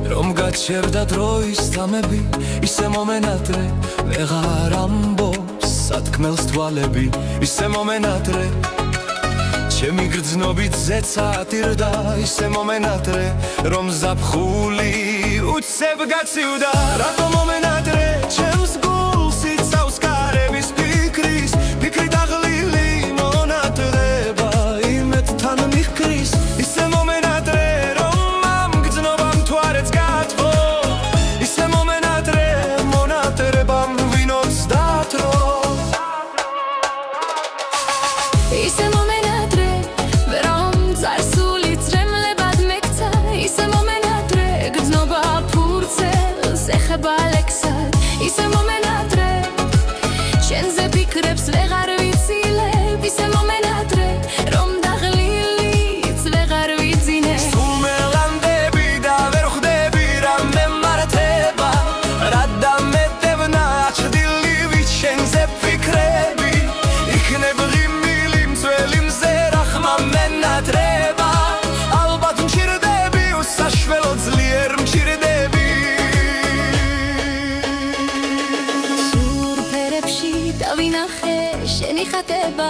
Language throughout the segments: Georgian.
რომ გაჩერდა დროის თამები, ისე მომენატრე ვეღარ ამბობს სათქმელს თვალები, ისე მომენატრე ჩემი გრძნობით ზეცა ტირდა, ისე მომენატრე რომ ზაფხული უცებ გაცივდა, რატო მომენატრე ჩემს გულს იცავს კარების ფიქრის, ფიქრი დაღლილი მონატრება იმედთან მიხკრის, ისე მომენატრე ისე მომენატრე შენზე ფიქრებს ვეღარ ვიცილებ, ისე მომენატრე რომ დაღლილიც ვეღარ ვიძინე, სულ მელანდები და ვერ ხვდები რა მემართება, რა დამეტებნა ჭრილი ვით შენზე ფიქრები, იქნებ ღიმილი მძველი მზერა ხმა მენატრება, ალბათ მჭირდები უსაშველო ძლიერ მჭირდები, დავინახე შენი ხატება,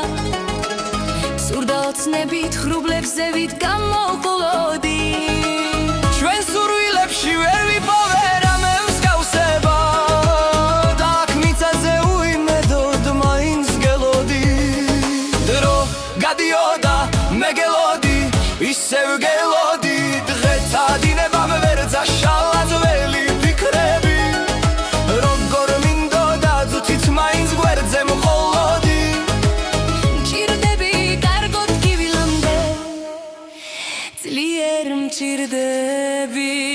სურდა ოცნებით ხრუბლებზე ვით გამოყოლოდი, ჩვენ სურვილებში ვერ ვიპოვე რამე მსგავსება, და აქ მიწაზე უიმედოდ მაინც გელოდი, დრო გადიოდა მე გელოდი, ისევ გელოდი, დღეთა დინებამ ვერ წაშალა ძველი ფიქრები, როგორ მინდოდა ძუთით მაინც გვერდზე მყოლოდი, მჭირდები კარგოდ გივილამდე, ძლიერ მჭირდები.